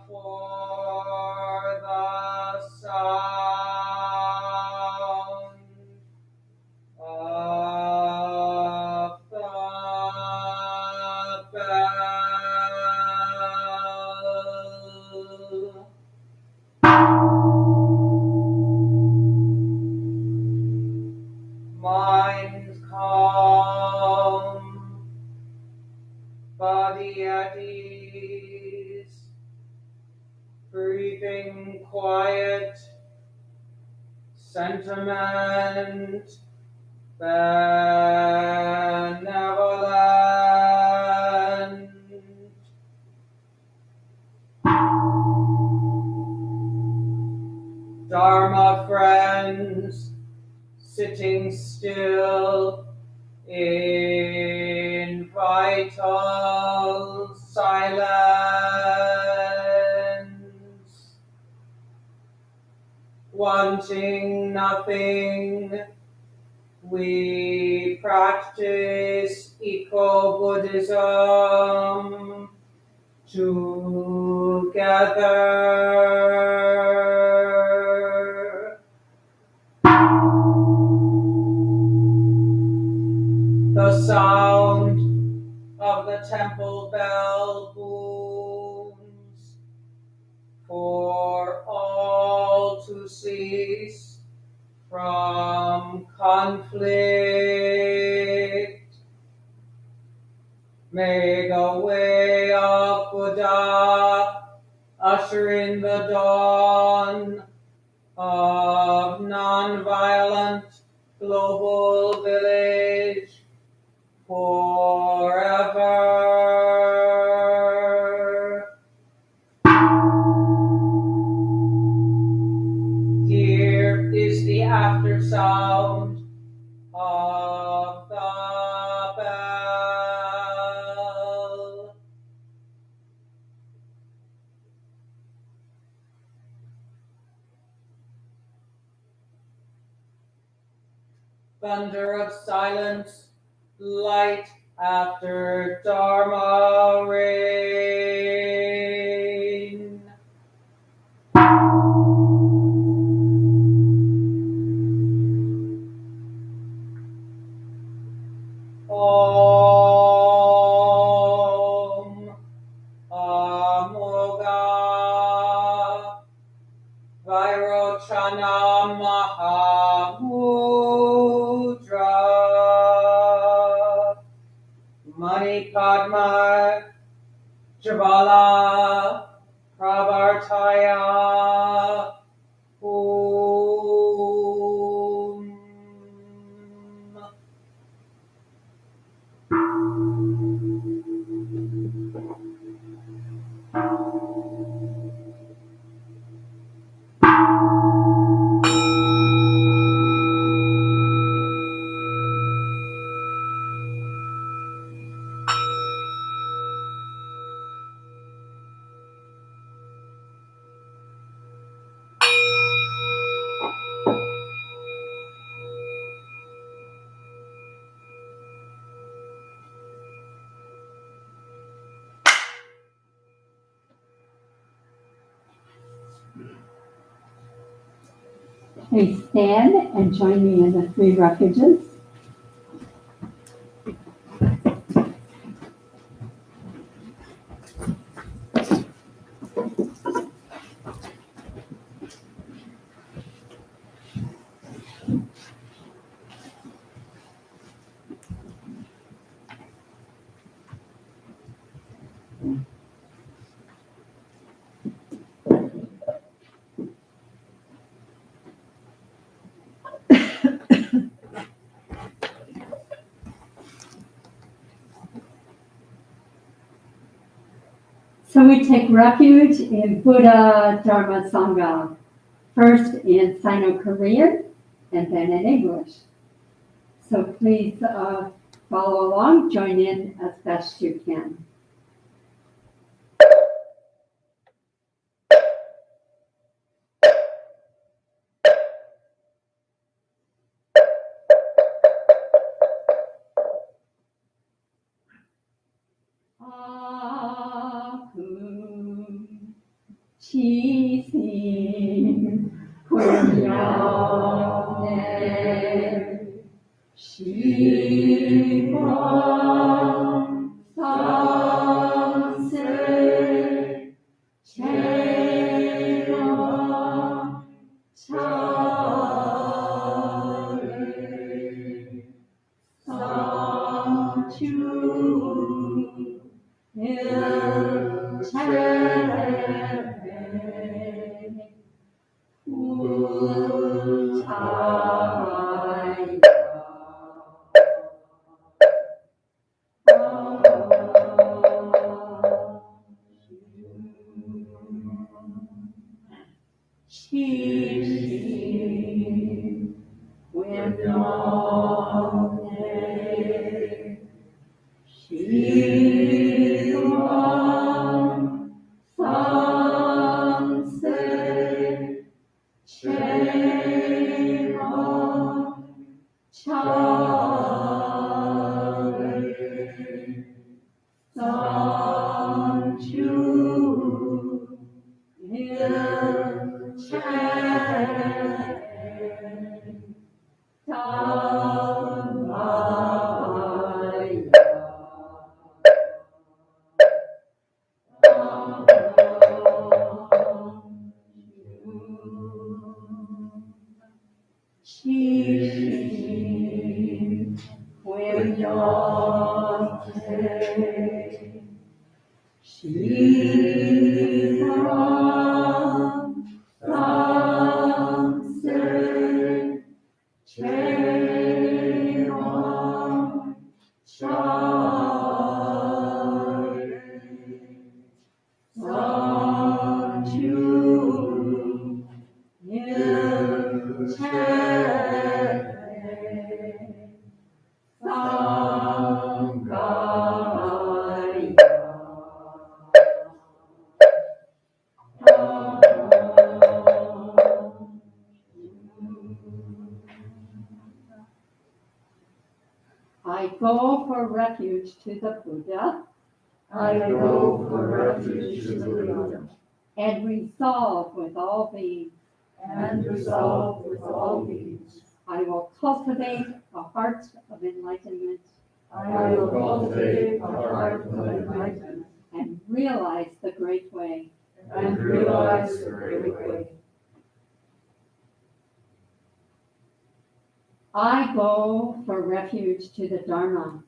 For the sound of the bell. Mind calm, body at ease, breathing quiet, sentiment benevolent. Dharma friends sitting still in vital silence, wanting nothing. We practice eco-Buddhism together. The sound of the temple bell booms for all to cease from conflict. May the way of Buddha usher in the dawn of nonviolent global village forever. Here is the after sound of the bell. Thunder of silence, light after Dharma rain. Om Amoga Vairochana Mahamudra Mani Padma Jabala Pravartaya Om. Please stand and join me in the 3 refuges. So we take refuge in Buddha, Dharma, Sangha, first in Sino-Korean and then in English. So please follow along, join in as best you can. 치신 권명내 시방 삼세 체험 차례 상주 시방 삼세 체험 차례 상주 일체 담마야 시신 외연태 시방 삼세 체험 차례 상주 일체 상가야 I go for refuge to the Buddha. I go for refuge to the Buddha, And resolve with all beings. and resolve with all beings. I will cultivate a heart of enlightenment. I will cultivate a heart of enlightenment And realize the great way. and realize the great way. I go for refuge to the Dharma.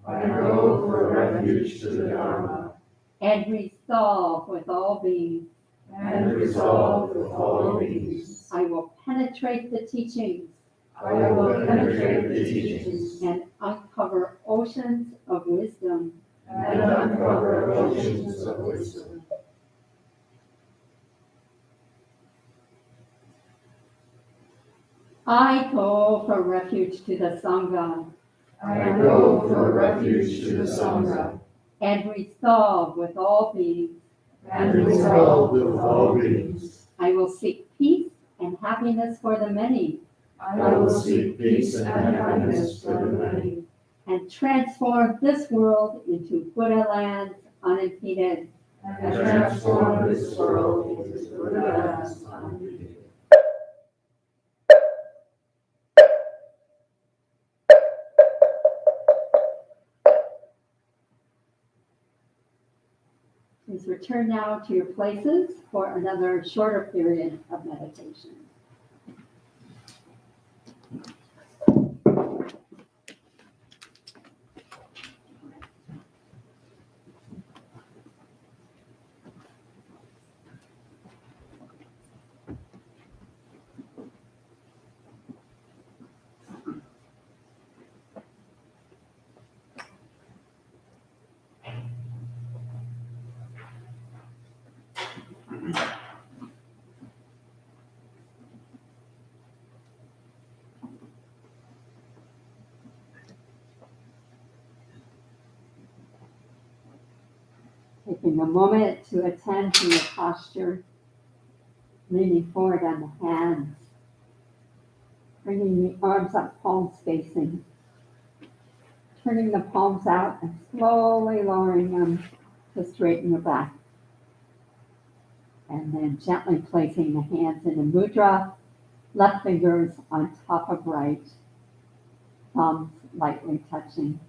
I go for refuge to the Dharma, And resolve with all beings. and resolve with all beings. I will penetrate the teachings I will penetrate the teachings and uncover oceans of wisdom. and uncover oceans of wisdom. I go for refuge to the Sangha. I go for refuge to the Sangha, And resolve with all beings. and resolve with all beings. I will seek peace and happiness for the many. I will seek peace and happiness for the many, And transform this world into Buddha lands unimpeded. and transform this world into Buddha lands unimpeded. Please return now to your places for another shorter period of meditation. Taking a moment to attend to your posture, leaning forward on the hands, bringing the arms up, palms facing, turning the palms out and slowly lowering them to straighten your back. And then gently placing the hands in a mudra, left fingers on top of right, thumbs lightly touching.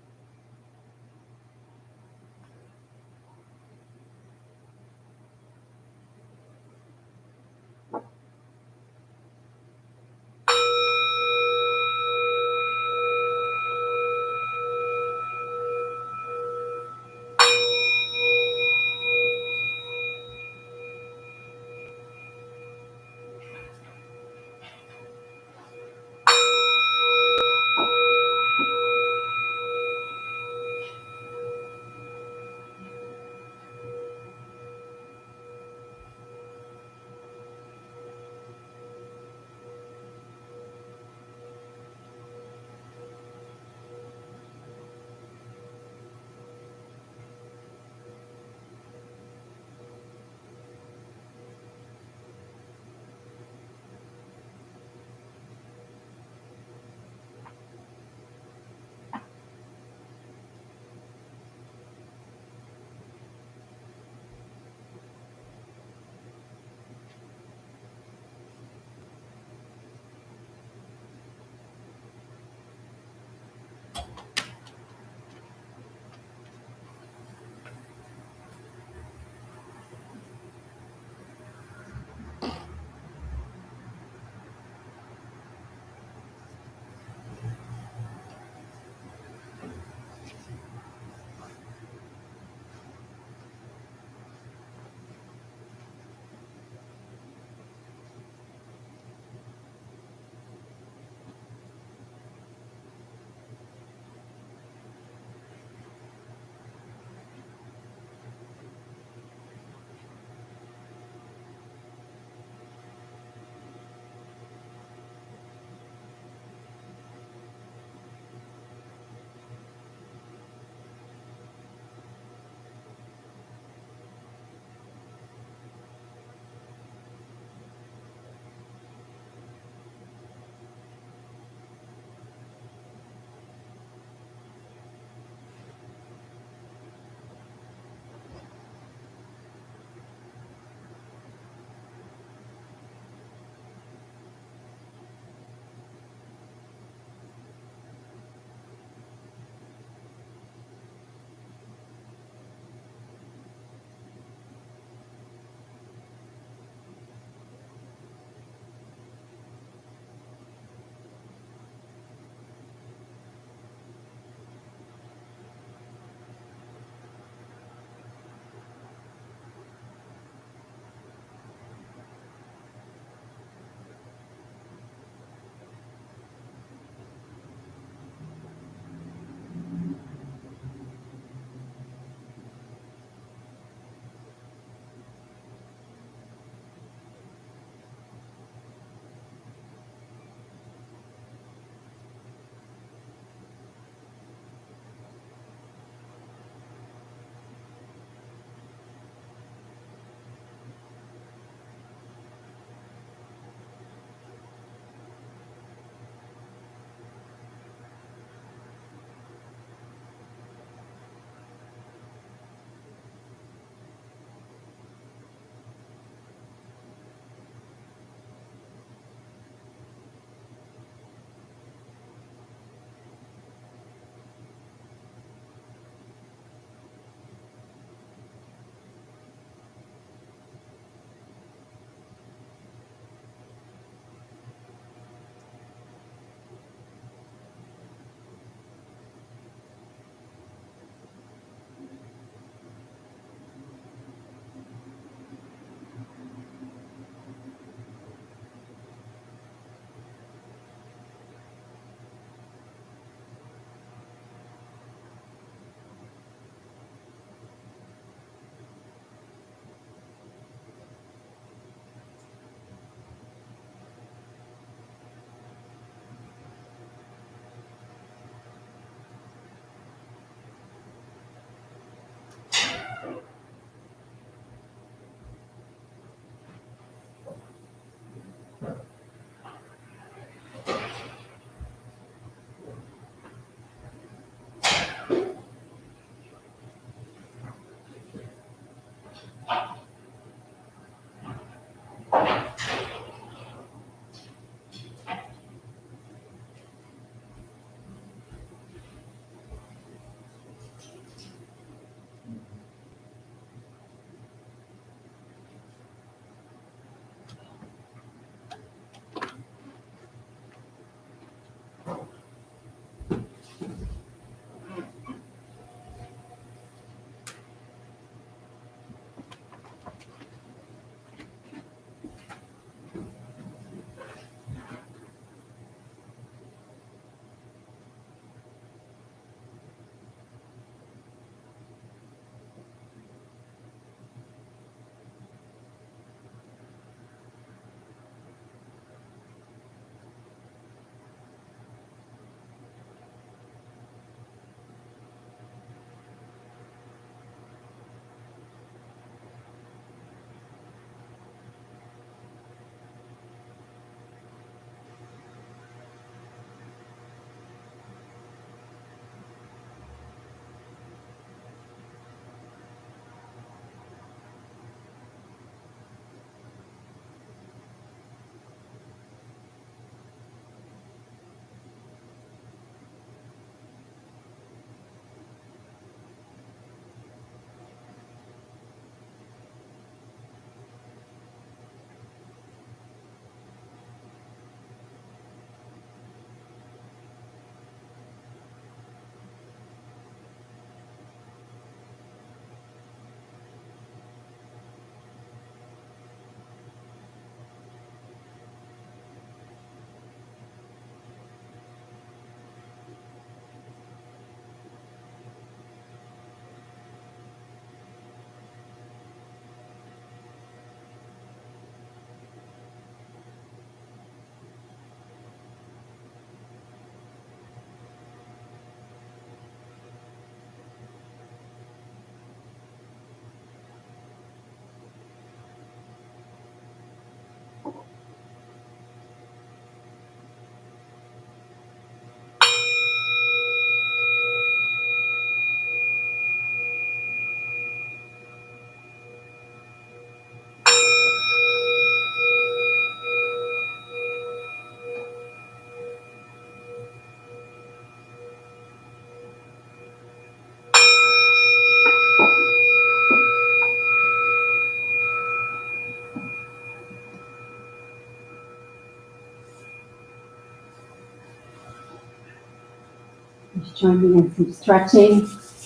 Just join me in some stretching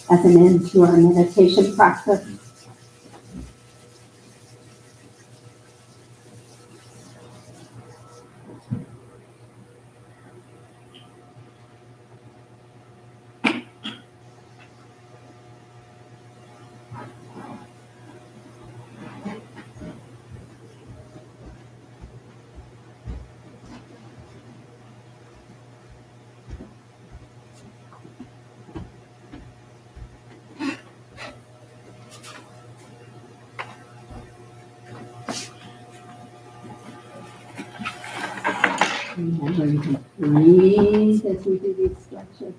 as an end to our meditation practice. Remembering to breathe as we do these stretches.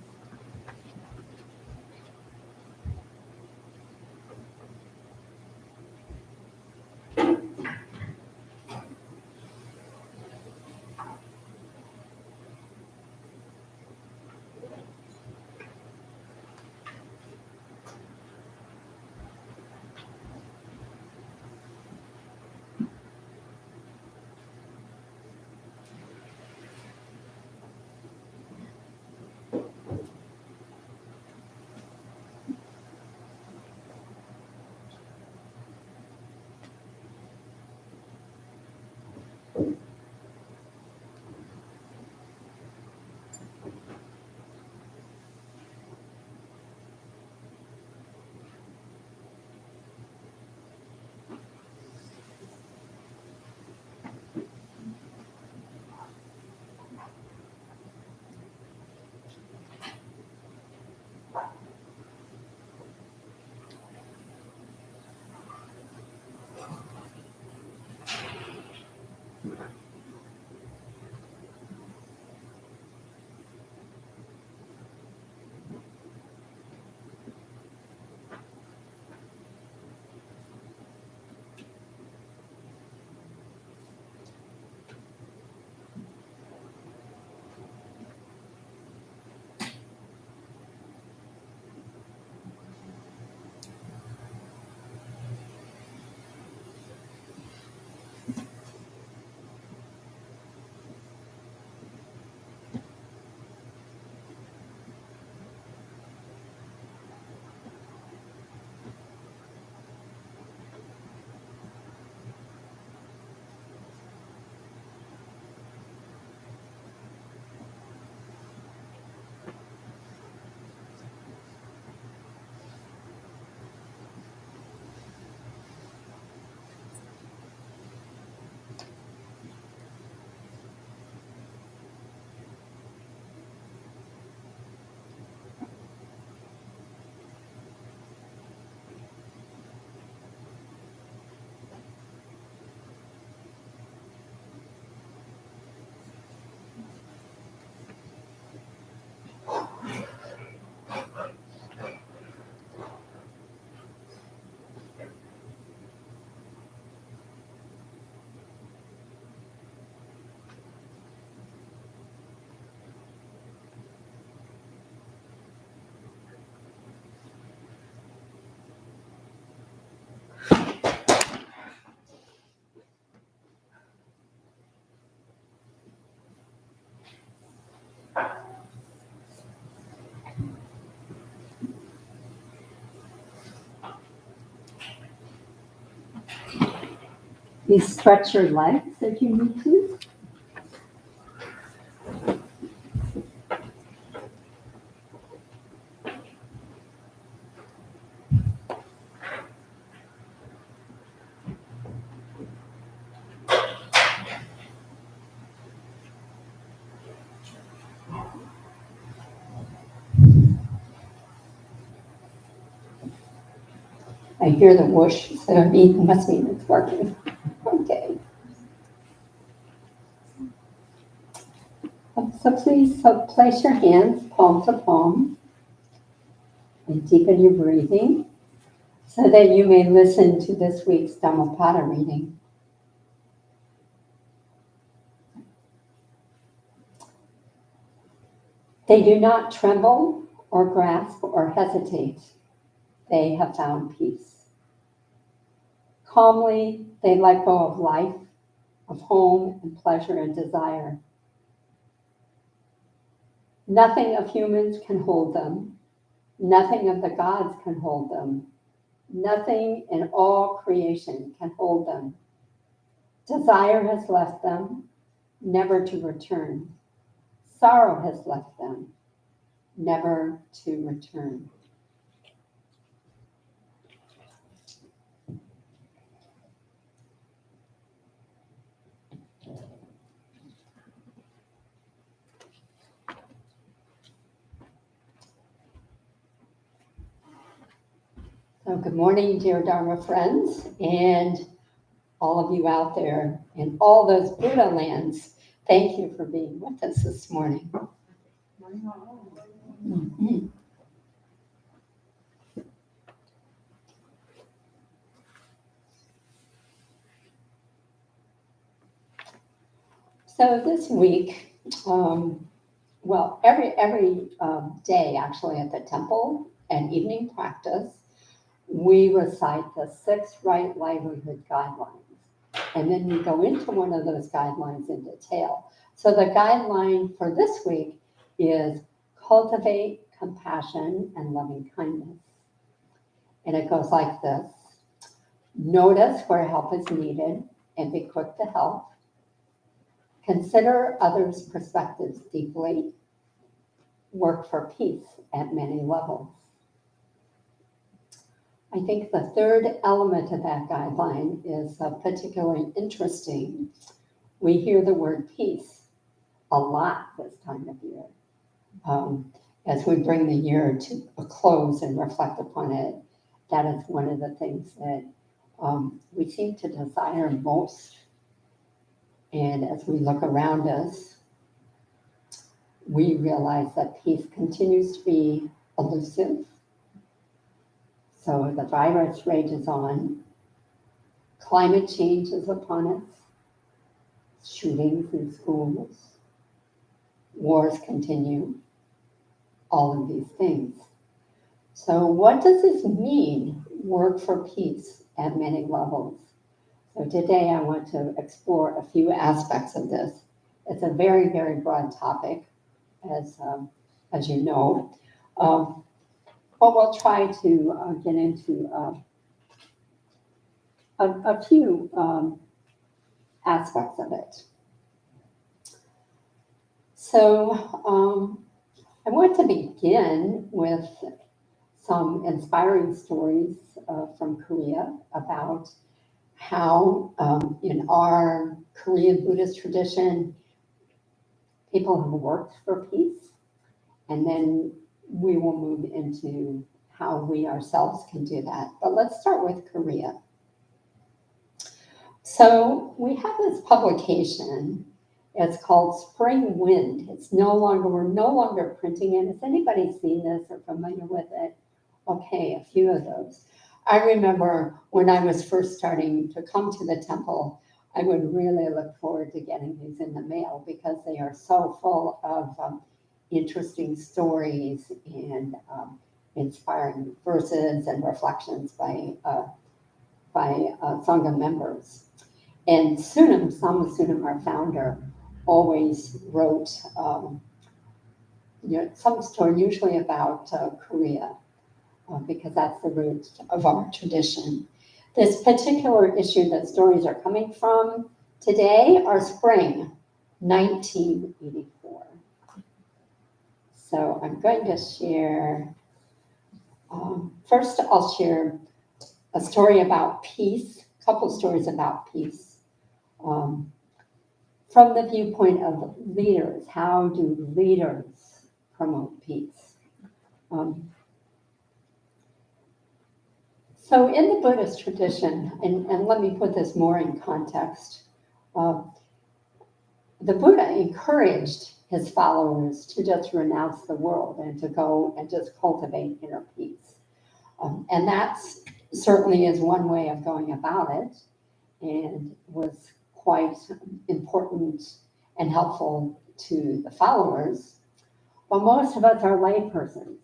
You stretch your legs if you need to. I hear the whoosh, so it must mean it's working. Okay. So please place your hands palm to palm and deepen your breathing so that you may listen to this week's Dhammapada reading. They do not tremble or grasp or hesitate. They have found peace. Calmly, they let go of life, of home and pleasure and desire. Nothing of humans can hold them. Nothing of the gods can hold them. Nothing in all creation can hold them. Desire has left them, never to return. Sorrow has left them, never to return. So good morning, dear Dharma friends, and all of you out there in all those Buddha lands. Thank you for being with us this morning. Mhm. So this week, every day actually at the temple and evening practice, we recite the 6 right livelihood guidelines. And then we go into one of those guidelines in detail. So the guideline for this week is cultivate compassion and loving kindness. And it goes like this. Notice where help is needed and be quick to help. Consider others' perspectives deeply. Work for peace at many levels. I think the third element of that guideline is particularly interesting. We hear the word peace a lot this time of year. As we bring the year to a close and reflect upon it, that is one of the things that we seem to desire most. And as we look around us, we realize that peace continues to be elusive. So the virus rages on, climate change is upon us, shootings in schools, wars continue, all of these things. So what does this mean, work for peace at many levels? So today I want to explore a few aspects of this. It's a very, very broad topic, as you know. But we'll try to get into a few aspects of it. So I want to begin with some inspiring stories from Korea about how in our Korean Buddhist tradition, people have worked for peace, and then we will move into how we ourselves can do that. But let's start with Korea. So we have this publication. It's called Spring Wind. We're no longer printing it. Has anybody seen this or familiar with it? Okay, a few of those. I remember when I was first starting to come to the temple, I would really look forward to getting these in the mail because they are so full of interesting stories and inspiring verses and reflections by Sangha members. And Sunam, Sama Sunam, our founder, always wrote some story, usually about Korea, because that's the root of our tradition. This particular issue that stories are coming from today are spring 1984. So I'm going to share, first I'll share a story about peace, a couple stories about peace. From the viewpoint of leaders, how do leaders promote peace? So in the Buddhist tradition, and let me put this more in context, the Buddha encouraged his followers to just renounce the world and to go and just cultivate inner peace. And that certainly is one way of going about it, and was quite important and helpful to the followers. But most of us are laypersons.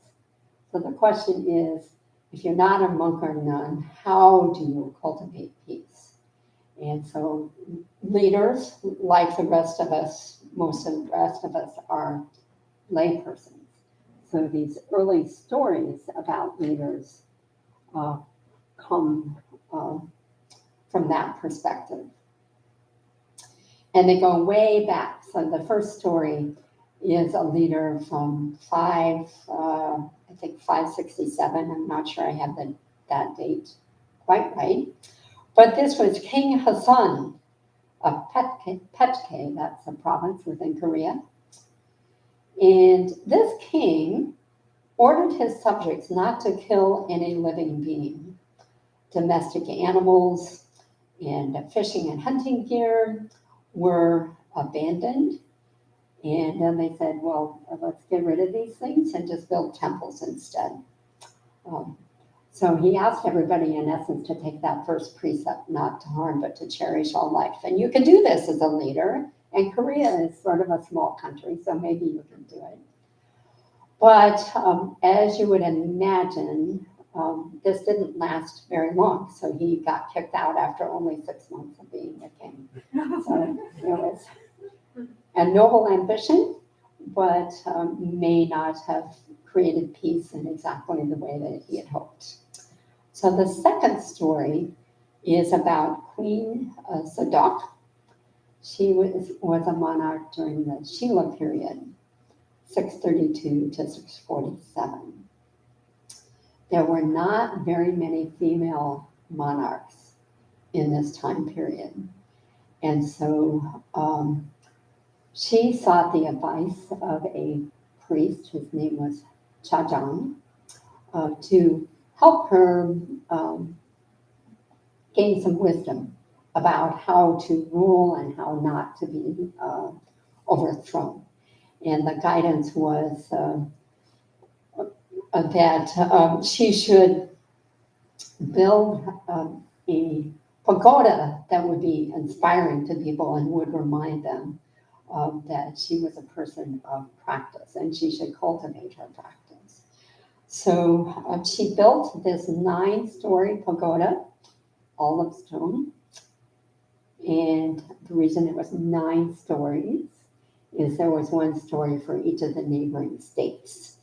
So the question is, if you're not a monk or nun, how do you cultivate peace? And so leaders, like the rest of us, most of the rest of us are laypersons. So these early stories about leaders come from that perspective. And they go way back. So the first story is a leader from 567. I'm not sure I have that date quite right. But this was King Hassan of Petke, that's a province within Korea. And this king ordered his subjects not to kill any living being. Domestic animals and fishing and hunting gear were abandoned. And then they said, well, let's get rid of these things and just build temples instead. So he asked everybody, in essence, to take that first precept, not to harm, but to cherish all life. And you can do this as a leader. And Korea is sort of a small country, so maybe you can do it. But as you would imagine, this didn't last very long. So he got kicked out after only 6 months of being a king. So it was a noble ambition, but may not have created peace in exactly the way that he had hoped. So the second story is about Queen Sadok. She was a monarch during the Shilla period, 632 to 647. There were not very many female monarchs in this time period. And so she sought the advice of a priest, his name was Chajang, to help her gain some wisdom about how to rule and how not to be overthrown. And the guidance was that she should build a pagoda that would be inspiring to people and would remind them that she was a person of practice and she should cultivate her practice. So she built this 9-story pagoda, all of stone. And the reason it was 9 stories is there was 1 story for each of the neighboring states.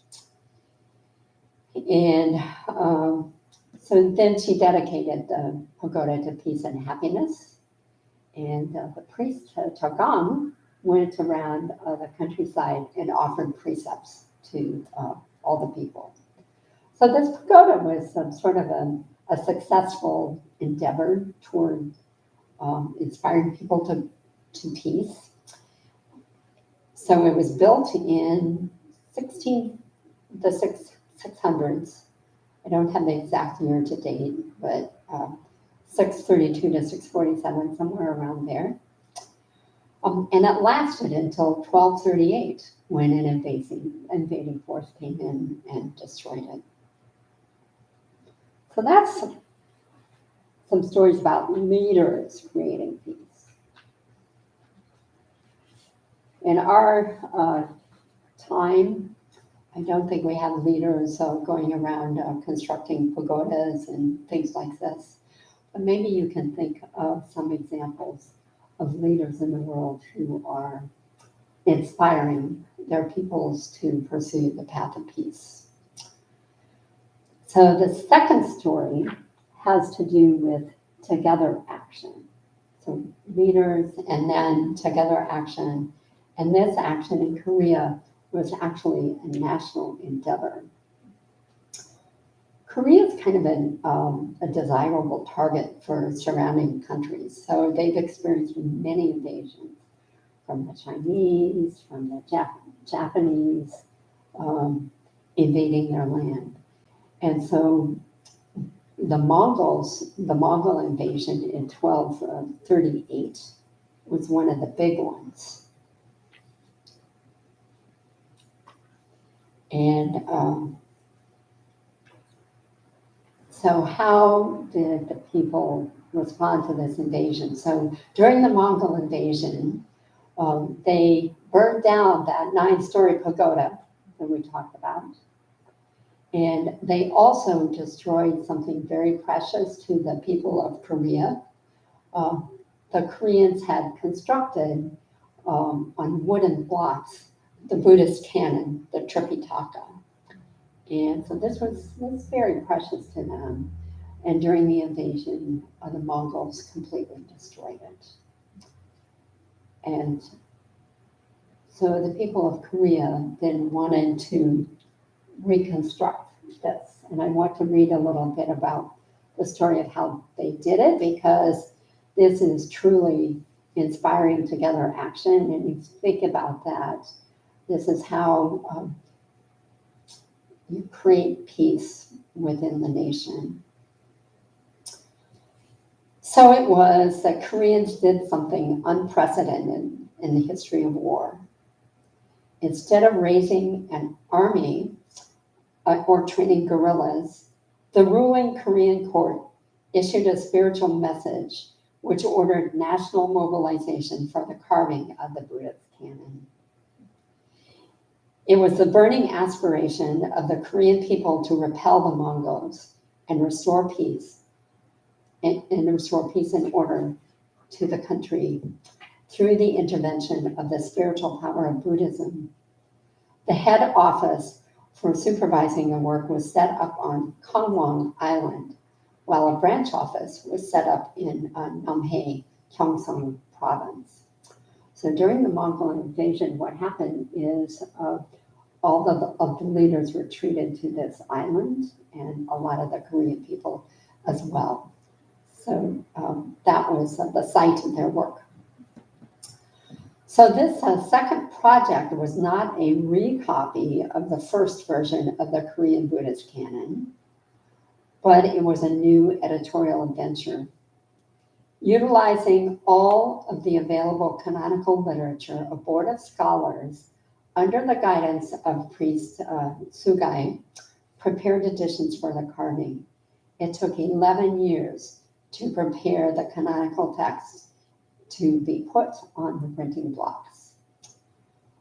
And so then she dedicated the pagoda to peace and happiness. And the priest, Chagam, went around the countryside and offered precepts to all the people. So this pagoda was sort of a successful endeavor toward inspiring people to peace. So it was built in the 600s. I don't have the exact year to date, but 632 to 647, somewhere around there. And it lasted until 1238, when an invading force came in and destroyed it. So that's some stories about leaders creating peace. In our time, I don't think we have leaders going around constructing pagodas and things like this. But maybe you can think of some examples of leaders in the world who are inspiring their peoples to pursue the path of peace. So the second story has to do with together action. So leaders and then together action. And this action in Korea was actually a national endeavor. Korea is kind of a desirable target for surrounding countries. So they've experienced many invasions from the Chinese, from the Japanese, invading their land. And so the Mongol invasion in 1238 was one of the big ones. And so how did the people respond to this invasion? So during the Mongol invasion, they burned down that 9-story pagoda that we talked about. And they also destroyed something very precious to the people of Korea. The Koreans had constructed on wooden blocks the Buddhist canon, the Tripitaka. And so this was very precious to them. And during the invasion, the Mongols completely destroyed it. And so the people of Korea then wanted to reconstruct this. And I want to read a little bit about the story of how they did it, because this is truly inspiring together action. And you think about that, this is how you create peace within the nation. So it was that Koreans did something unprecedented in the history of war. Instead of raising an army or training guerrillas, the ruling Korean court issued a spiritual message which ordered national mobilization for the carving of the Buddhist canon. It was the burning aspiration of the Korean people to repel the Mongols and restore peace, and restore peace and order to the country through the intervention of the spiritual power of Buddhism. The head office for supervising the work was set up on Kongwang Island, while a branch office was set up in Namhae, Gyeongsang province. So during the Mongol invasion, what happened is all of the leaders retreated to this island, and a lot of the Korean people as well. So that was the site of their work. So this second project was not a recopy of the first version of the Korean Buddhist canon, but it was a new editorial adventure. Utilizing all of the available canonical literature, a board of scholars, under the guidance of priest Sugai, prepared editions for the carving. It took 11 years to prepare the canonical texts to be put on the printing blocks.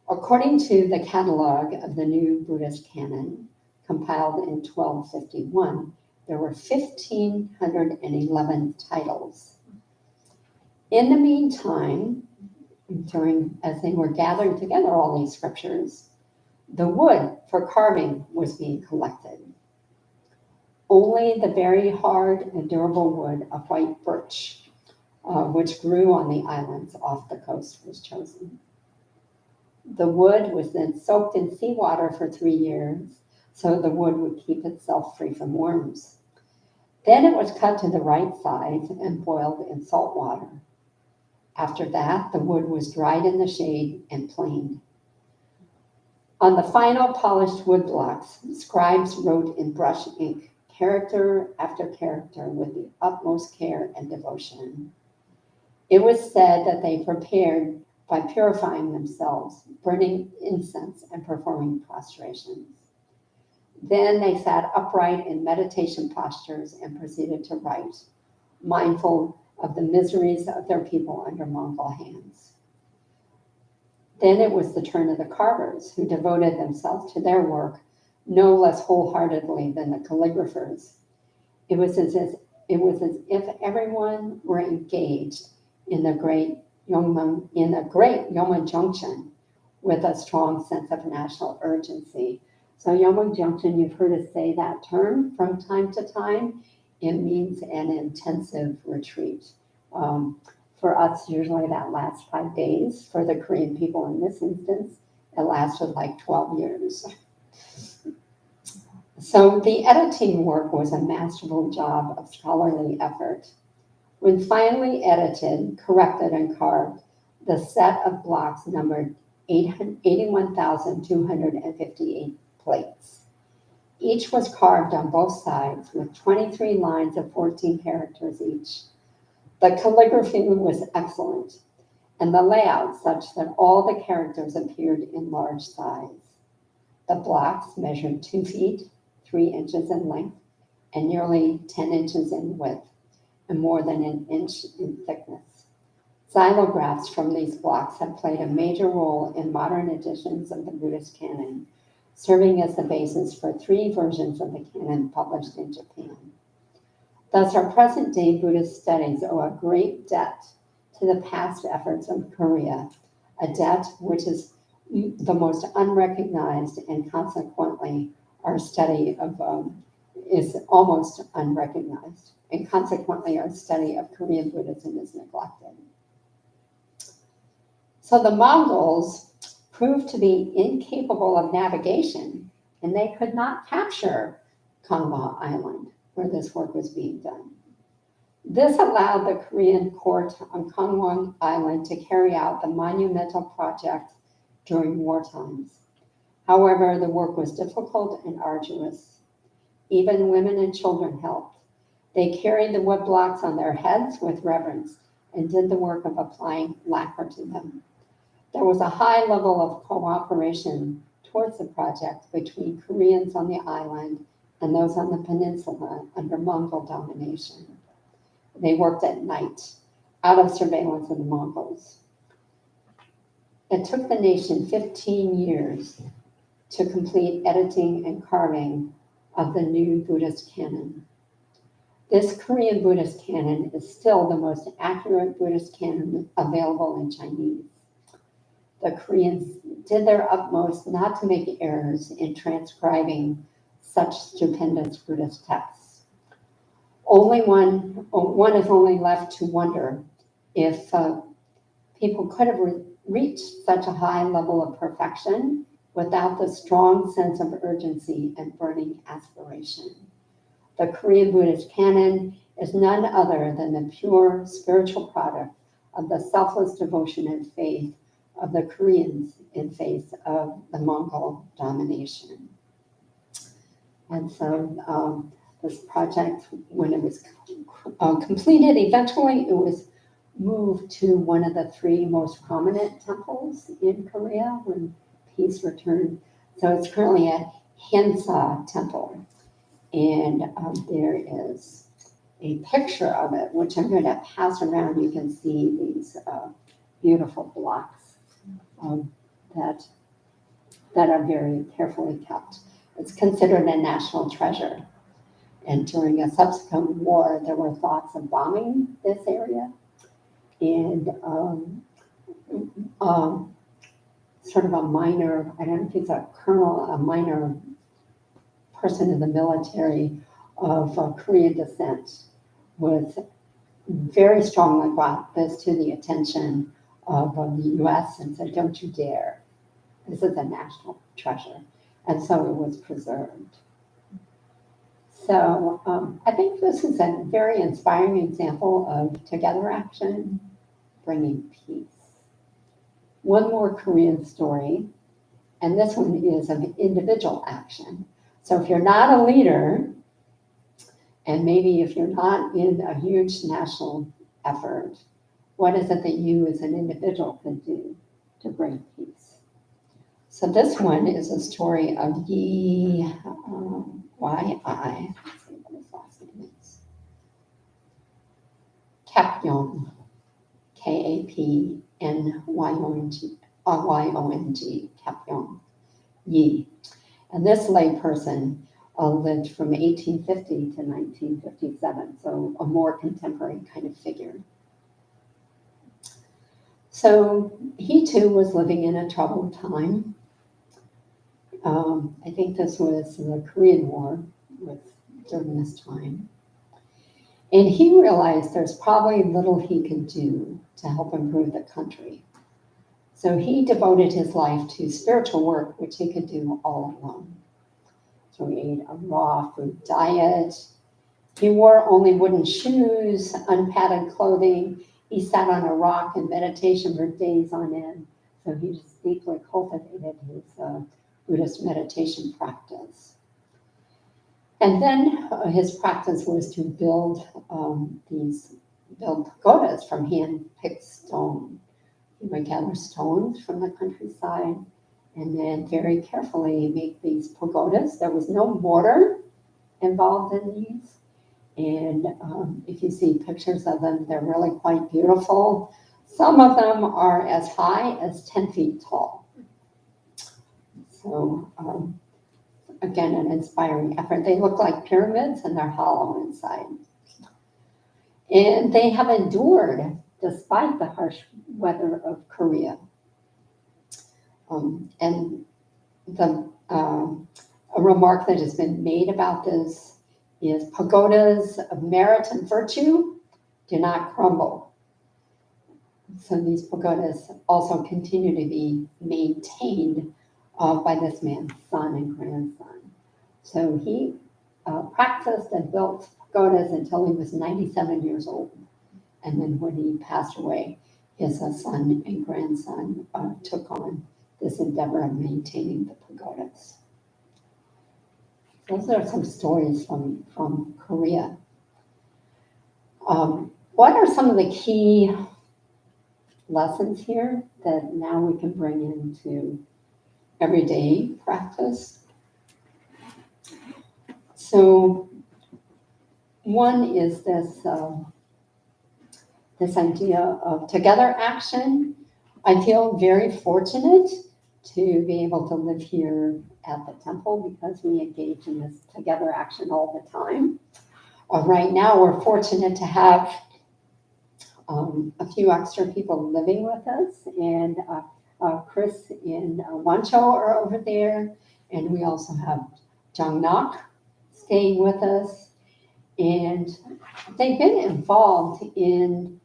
According to the catalog of the new Buddhist canon, compiled in 1251, there were 1,511 titles. In the meantime, as they were gathering together all these scriptures, the wood for carving was being collected. Only the very hard and durable wood of white birch, which grew on the islands off the coast, was chosen. The wood was then soaked in seawater for 3 years, so the wood would keep itself free from worms. Then it was cut to the right size and boiled in salt water. After that, the wood was dried in the shade and planed. On the final polished wood blocks, scribes wrote in brush ink, character after character, with the utmost care and devotion. It was said that they prepared by purifying themselves, burning incense, and performing prostrations. Then they sat upright in meditation postures and proceeded to write, mindful of the miseries of their people under Mongol hands. Then it was the turn of the carvers, who devoted themselves to their work no less wholeheartedly than the calligraphers. It was as if everyone were engaged in the great Yeonmunjongchen with a strong sense of national urgency. So Yeonmunjongchen, you've heard us say that term from time to time. It means an intensive retreat. For us, usually that lasts 5 days. For the Korean people in this instance, it lasted like 12 years. So the editing work was a masterful job of scholarly effort. When finally edited, corrected, and carved, the set of blocks numbered 81,258 plates. Each was carved on both sides with 23 lines of 14 characters each. The calligraphy was excellent, and the layout such that all the characters appeared in large size. The blocks measured 2 feet, 3 inches in length, and nearly 10 inches in width, and more than 1 inch in thickness. Xylographs from these blocks have played a major role in modern editions of the Buddhist canon, serving as the basis for 3 versions of the canon published in Japan. Thus, our present-day Buddhist studies owe a great debt to the past efforts of Korea, a debt which the most unrecognized, and consequently our study of is almost unrecognized, and consequently our study of Korean Buddhism is neglected. So the Mongols proved to be incapable of navigation, and they could not capture Kangwa Island where this work was being done. This allowed the Korean court on Kangwon Island to carry out the monumental project during war times. However, the work was difficult and arduous. Even women and children helped. They carried the wood blocks on their heads with reverence and did the work of applying lacquer to them. There was a high level of cooperation towards the project between Koreans on the island and those on the peninsula under Mongol domination. They worked at night, out of surveillance of the Mongols. It took the nation 15 years to complete editing and carving of the new Buddhist canon. This Korean Buddhist canon is still the most accurate Buddhist canon available in Chinese. The Koreans did their utmost not to make errors in transcribing such stupendous Buddhist texts. One is only left to wonder if people could have reached such a high level of perfection without the strong sense of urgency and burning aspiration. The Korean Buddhist canon is none other than the pure spiritual product of the selfless devotion and faith of the Koreans in face of the Mongol domination. And so this project, when it was completed, eventually it was moved to one of the three most prominent temples in Korea when peace returned. So it's currently at Hinsa Temple. And there is a picture of it, which I'm going to pass around. You can see these beautiful blocks that are very carefully kept. It's considered a national treasure. And during a subsequent war, there were thoughts of bombing this area. And sort of a minor, I don't know if he's a colonel, a minor person in the military of Korean descent was very strongly brought this to the attention of the US and said, don't you dare. This is a national treasure. And so it was preserved. So I think this is a very inspiring example of together action, bringing peace. One more Korean story, and this one is of individual action. So if you're not a leader, and maybe if you're not in a huge national effort, what is it that you as an individual can do to bring peace? So this one is a story of Yi, Y-I, let's see what his last name is. Kapyong, K-A-P-N-Y-O-N-G, Kapyong, Yi. And this layperson lived from 1850 to 1957, so a more contemporary kind of figure. So he too was living in a troubled time. I think this was the Korean War during this time. And he realized there's probably little he could do to help improve the country. So he devoted his life to spiritual work, which he could do all alone. So he ate a raw food diet. He wore only wooden shoes, unpadded clothing. He sat on a rock in meditation for days on end. So he just deeply cultivated his Buddhist meditation practice. And then his practice was to build pagodas from hand-picked stone. He would gather stones from the countryside and then very carefully make these pagodas. There was no mortar involved in these. And if you see pictures of them, they're really quite beautiful. Some of them are as high as 10 feet tall. So again, an inspiring effort. They look like pyramids and they're hollow inside. And they have endured despite the harsh weather of Korea. And a remark that has been made about this is pagodas of merit and virtue do not crumble. So these pagodas also continue to be maintained by this man's son and grandson. So he practiced and built pagodas until he was 97 years old. And then when he passed away, his son and grandson took on this endeavor of maintaining the pagodas. Those are some stories from Korea. What are some of the key lessons here that now we can bring into everyday practice? So one is this idea of together action. I feel very fortunate to be able to live here at the temple because we engage in this together action all the time. Right now, we're fortunate to have a few extra people living with us, and Chris and Wancho are over there, and we also have Jangnak staying with us, and they've been involved in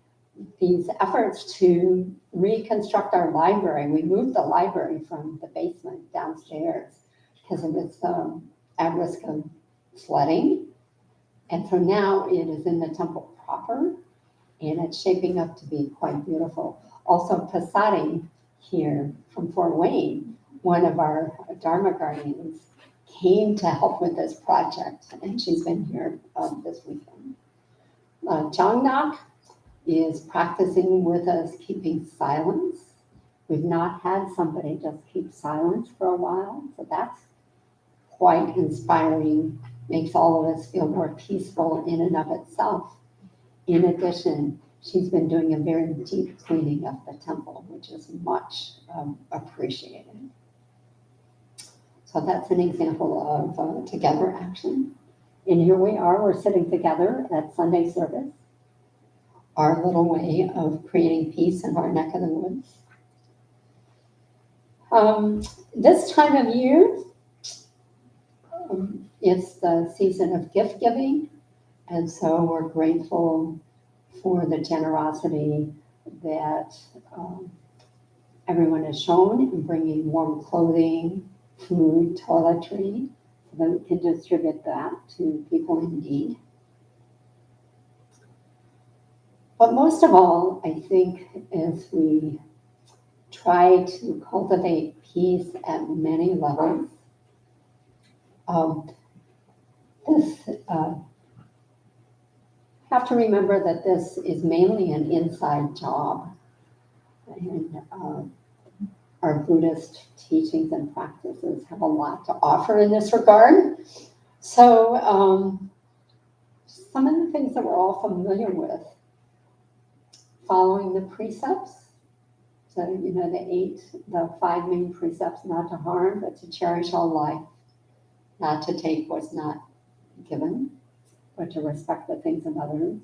these efforts to reconstruct our library. We moved the library from the basement downstairs because it was at risk of flooding. And so now it is in the temple proper, and it's shaping up to be quite beautiful. Also, Pasadi here from Fort Wayne, one of our Dharma guardians, came to help with this project, and she's been here this weekend. Jangnak is practicing with us keeping silence. We've not had somebody just keep silence for a while, so that's quite inspiring, makes all of us feel more peaceful in and of itself. In addition, she's been doing a very deep cleaning of the temple, which is much appreciated. So that's an example of together action. And here we are, we're sitting together at Sunday service, our little way of creating peace in our neck of the woods. This time of year, it's the season of gift giving, and so we're grateful for the generosity that everyone has shown in bringing warm clothing, food, toiletry, so that we can distribute that to people in need. But most of all, I think as we try to cultivate peace at many levels, have to remember that this is mainly an inside job. And our Buddhist teachings and practices have a lot to offer in this regard. So some of the things that we're all familiar with, following the precepts. So, the 5 main precepts: not to harm, but to cherish all life, not to take what's not given, but to respect the things of others,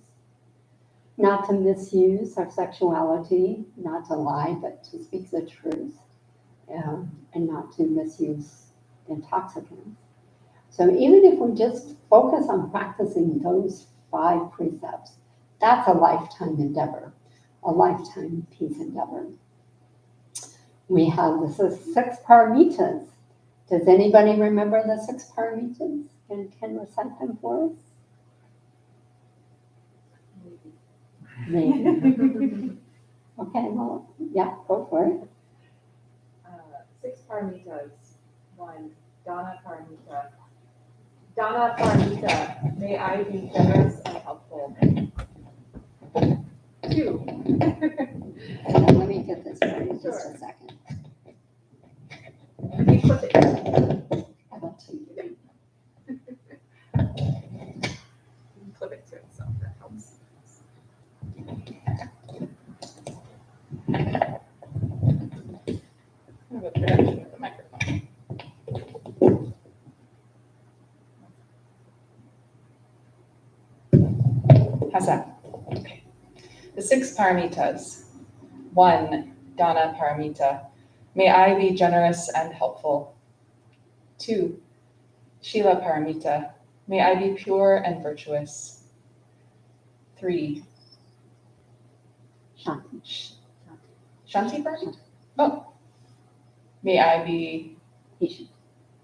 not to misuse our sexuality, not to lie, but to speak the truth, and not to misuse intoxicants. So even if we just focus on practicing those 5 precepts, that's a lifetime endeavor, a lifetime peace endeavor. We have the 6 paramitas. Does anybody remember the 6 paramitas and can recite them for us? Maybe. Okay, well, yeah, go for it. 6 paramitas. 1, Dana paramita. Dana paramita, may I be generous and helpful. 2. Let me get this for you just a second. You flip it. I will take it. Flip it to itself, that helps. I have a production with the microphone. Hassan. Okay. The 6 paramitas. 1, Dana paramita. May I be generous and helpful. 2. Shila Paramita. May I be pure and virtuous. 3. Shanti. Shanti Paramita? Oh. May I be... Patient.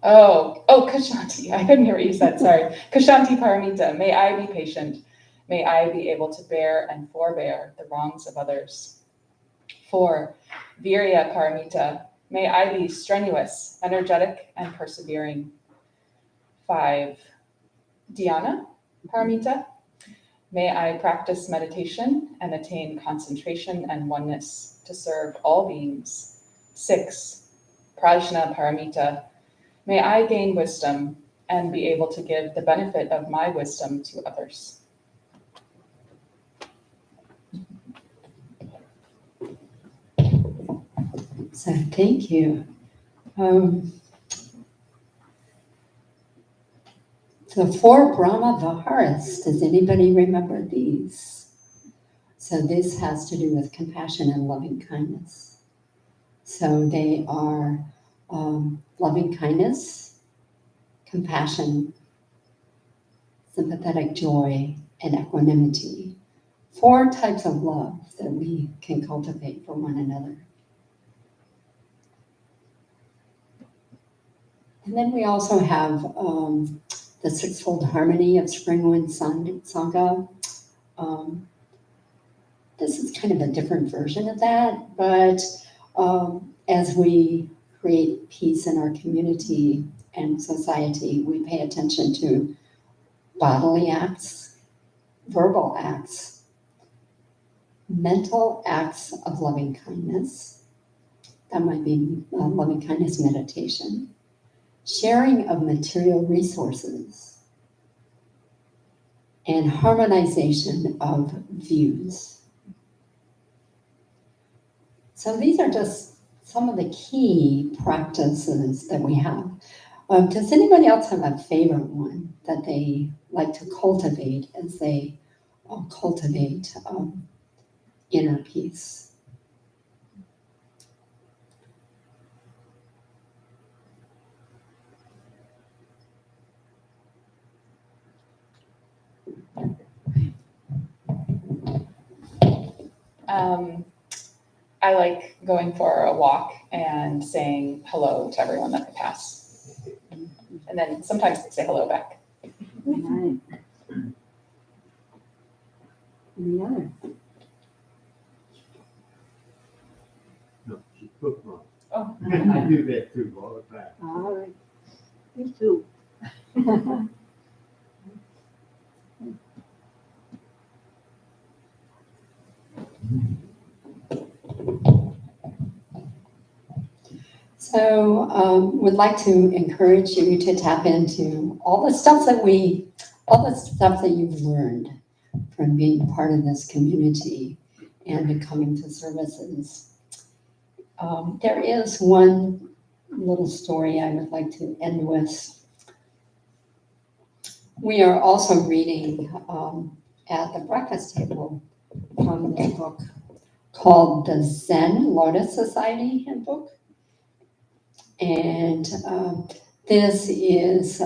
Oh, Kashanti. I couldn't hear what you said, sorry. Kashanti Paramita. May I be patient. May I be able to bear and forbear the wrongs of others. 4. Virya Paramita. May I be strenuous, energetic, and persevering. 5. Dhyana Paramita. May I practice meditation and attain concentration and oneness to serve all beings. 6. Prajna Paramita. May I gain wisdom and be able to give the benefit of my wisdom to others. So thank you. The 4 Brahma Viharas, does anybody remember these? So this has to do with compassion and loving kindness. So they are loving kindness, compassion, sympathetic joy, and equanimity. 4 types of love that we can cultivate for one another. And then we also have the sixfold harmony of Spring Wind Sangha. This is kind of a different version of that, but as we create peace in our community and society, we pay attention to bodily acts, verbal acts, mental acts of loving kindness. That might be loving kindness meditation. Sharing of material resources, and harmonization of views. So these are just some of the key practices that we have. Does anybody else have a favorite one that they like to cultivate as they cultivate inner peace? I like going for a walk and saying hello to everyone that I pass. And then sometimes they say hello back. Right. Any other? No, she cooked wrong. Oh. I do that too all the time. All right. Me too. So would like to encourage you to tap into all the stuff that you've learned from being part of this community and coming to services. There is one little story I would like to end with. We are also reading at the breakfast table from the book called the Zen Lotus Society handbook. And this is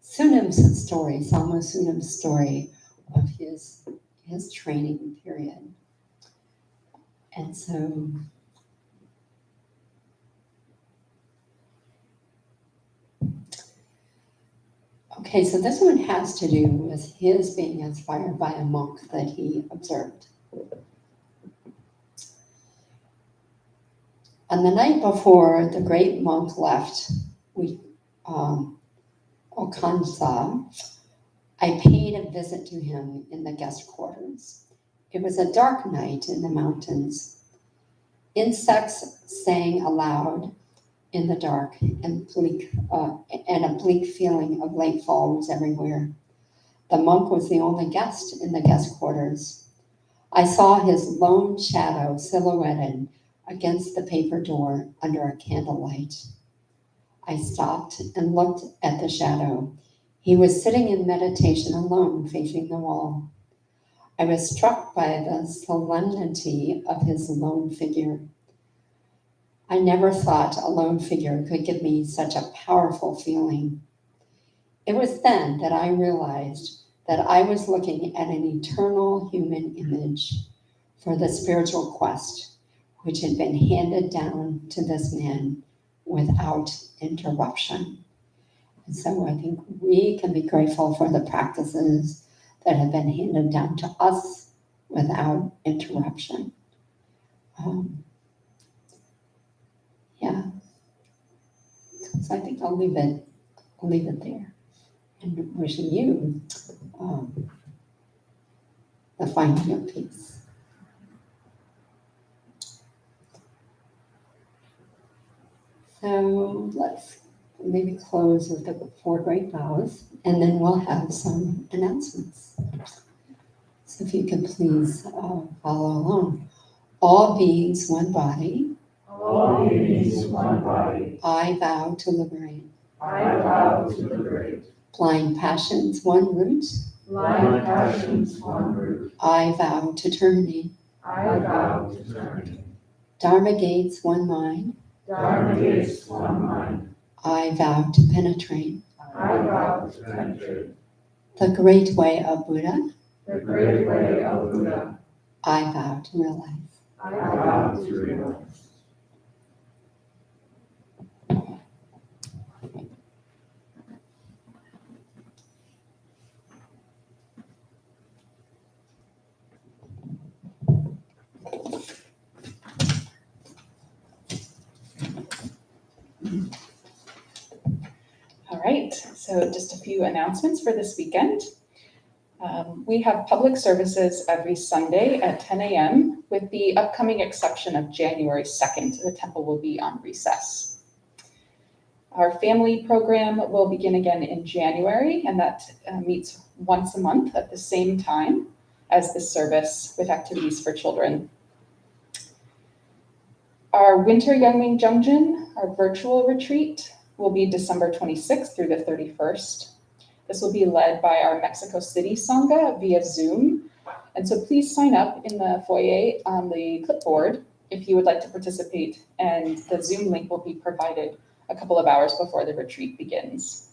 Sunam's story, Sama Sunam's story of his training period. And so okay, so this one has to do with his being inspired by a monk that he observed. On the night before the great monk left, Okansa, I paid a visit to him in the guest quarters. It was a dark night in the mountains. Insects sang aloud in the dark, and a bleak feeling of late fall was everywhere. The monk was the only guest in the guest quarters. I saw his lone shadow silhouetted against the paper door under a candlelight. I stopped and looked at the shadow. He was sitting in meditation alone, facing the wall. I was struck by the solemnity of his lone figure. I never thought a lone figure could give me such a powerful feeling. It was then that I realized that I was looking at an eternal human image for the spiritual quest, which had been handed down to this man without interruption. And so I think we can be grateful for the practices that have been handed down to us without interruption. Yeah. So I think I'll leave it there. And wishing you the finding of peace. So let's maybe close with the 4 great vows, and then we'll have some announcements. So if you could please follow along. All beings one body. All beings one body. I vow to liberate. I vow to liberate. Blind passions one root. Blind passions one root. I vow to terminate. I vow to terminate. Dharma gates one mind. Dharma gates one mind. I vow to penetrate. I vow to penetrate. The great way of Buddha. The great way of Buddha. I vow to realize. I vow to realize. All right, so just a few announcements for this weekend. We have public services every Sunday at 10 a.m. with the upcoming exception of January 2nd. The temple will be on recess. Our family program will begin again in January, and that meets once a month at the same time as this service with activities for children. Our Winter Yangming Jungjin, our virtual retreat, will be December 26th through the 31st. This will be led by our Mexico City Sangha via Zoom. And so please sign up in the foyer on the clipboard if you would like to participate, and the Zoom link will be provided a couple of hours before the retreat begins.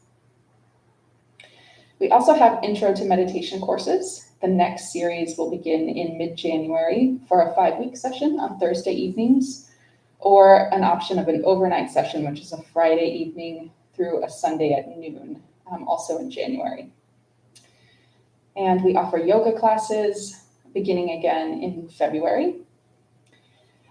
We also have Intro to Meditation courses. The next series will begin in mid-January for a 5-week session on Thursday evenings, or an option of an overnight session, which is a Friday evening through a Sunday at noon, also in January. And we offer yoga classes beginning again in February.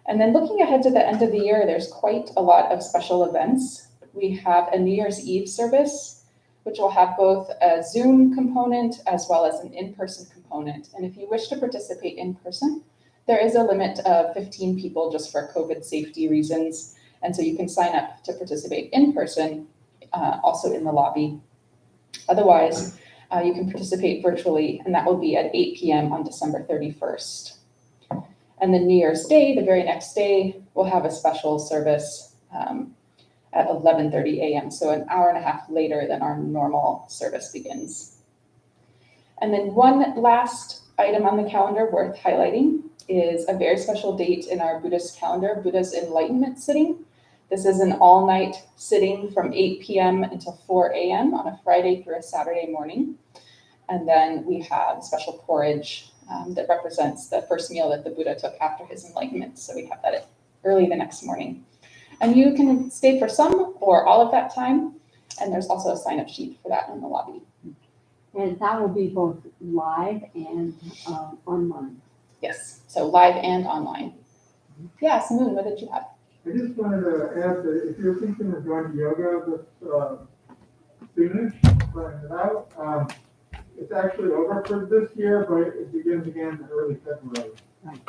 And then looking ahead to the end of the year, there's quite a lot of special events. We have a New Year's Eve service, which will have both a Zoom component as well as an in-person component. And if you wish to participate in person, there is a limit of 15 people just for COVID safety reasons. And so you can sign up to participate in person, also in the lobby. Otherwise, you can participate virtually, and that will be at 8 p.m. on December 31st. And then New Year's Day, the very next day, we'll have a special service at 11:30 a.m., so an hour and a half later than our normal service begins. And then one last item on the calendar worth highlighting is a very special date in our Buddhist calendar, Buddha's Enlightenment Sitting. This is an all-night sitting from 8 p.m. until 4 a.m. on a Friday through a Saturday morning. And then we have special porridge that represents the first meal that the Buddha took after his enlightenment. So we have that early the next morning. And you can stay for some or all of that time. And there's also a sign-up sheet for that in the lobby. And that will be both live and online. Yes, so live and online. Yeah, Samoon, what did you have? I just wanted to ask that if you're thinking of going to yoga with students, trying it out, it's actually over for this year, but it begins again in early February. Right.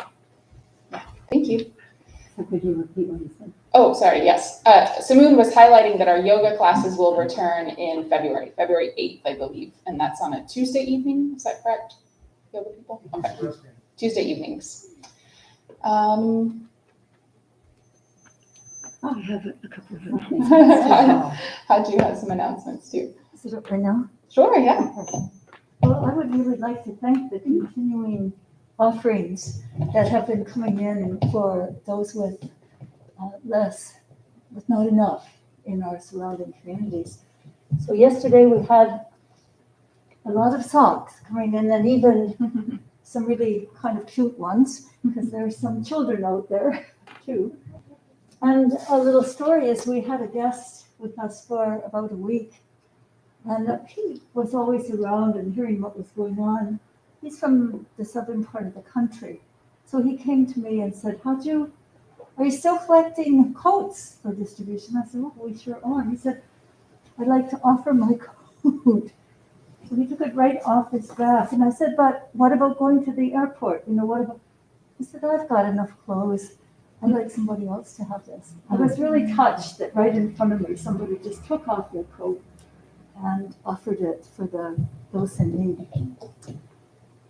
Thank you. So could you repeat what you said? Oh, sorry, yes. Samoon was highlighting that our yoga classes will return in February 8th, I believe. And that's on a Tuesday evening, is that correct? Yoga people? Okay, Tuesday evenings. I have a couple of things. How'd you have some announcements too? Is it okay now? Sure, yeah. Well, I would really like to thank the continuing offerings that have been coming in for those with was not enough in our surrounding communities. So yesterday we had a lot of socks coming in, and even some really kind of cute ones, because there's some children out there too. And a little story is we had a guest with us for about a week, and he was always around and hearing what was going on. He's from the southern part of the country. So he came to me and said, are you still collecting coats for distribution? I said, oh, we sure are. He said, I'd like to offer my coat. So he took it right off his back. And I said, but what about going to the airport? What about? He said, I've got enough clothes. I'd like somebody else to have this. I was really touched that right in front of me, somebody just took off their coat and offered it for those in need.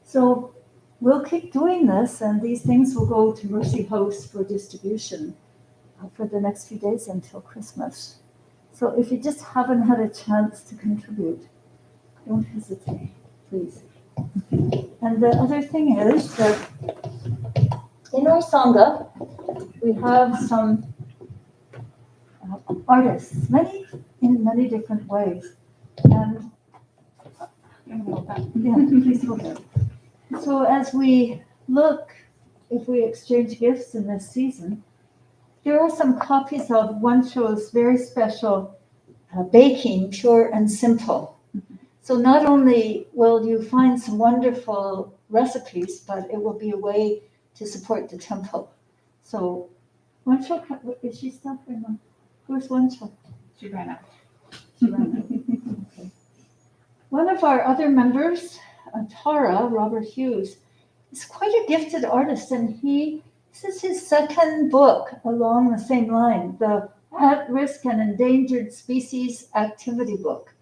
So we'll keep doing this, and these things will go to Mercy House for distribution for the next few days until Christmas. So if you just haven't had a chance to contribute, don't hesitate, please. And the other thing is that in our Sangha, we have some artists, in many different ways. And yeah, please go ahead. So as we look, if we exchange gifts in this season, here are some copies of One Show's very special baking, pure and simple. So not only will you find some wonderful recipes, but it will be a way to support the temple. So One Show, is she still here? Where's One Show? She ran out. Okay. One of our other members, Tara, Robert Hughes, is quite a gifted artist, and this is his second book along the same line, the At-Risk and Endangered Species Activity Book.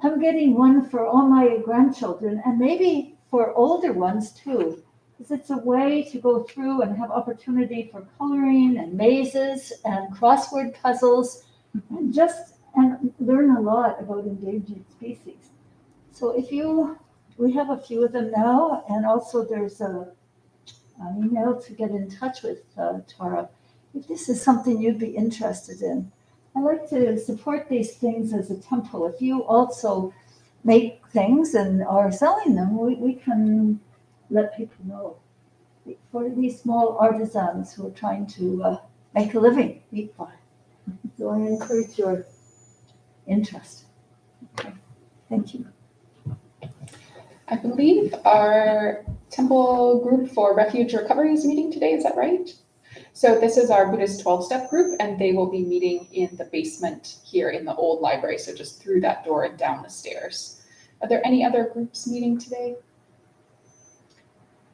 I'm getting one for all my grandchildren, and maybe for older ones too, because it's a way to go through and have opportunity for coloring and mazes and crossword puzzles, and learn a lot about endangered species. So we have a few of them now, and also there's an email to get in touch with Tara if this is something you'd be interested in. I like to support these things as a temple. If you also make things and are selling them, we can let people know. For these small artisans who are trying to make a living, eat by. So I encourage your interest. Okay. Thank you. I believe our temple group for refuge recovery is meeting today, is that right? So this is our Buddhist 12-step group, and they will be meeting in the basement here in the old library, so just through that door and down the stairs. Are there any other groups meeting today?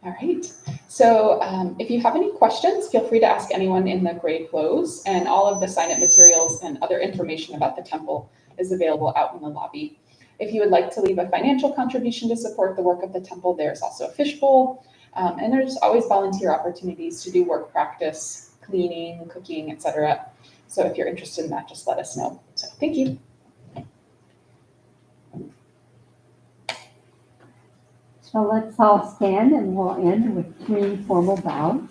All right, so if you have any questions, feel free to ask anyone in the gray clothes, and all of the sign-up materials and other information about the temple is available out in the lobby. If you would like to leave a financial contribution to support the work of the temple, there's also a fishbowl, and there's always volunteer opportunities to do work practice, cleaning, cooking, etc. So if you're interested in that, just let us know. So thank you. So let's all stand, and we'll end with 3 formal bows.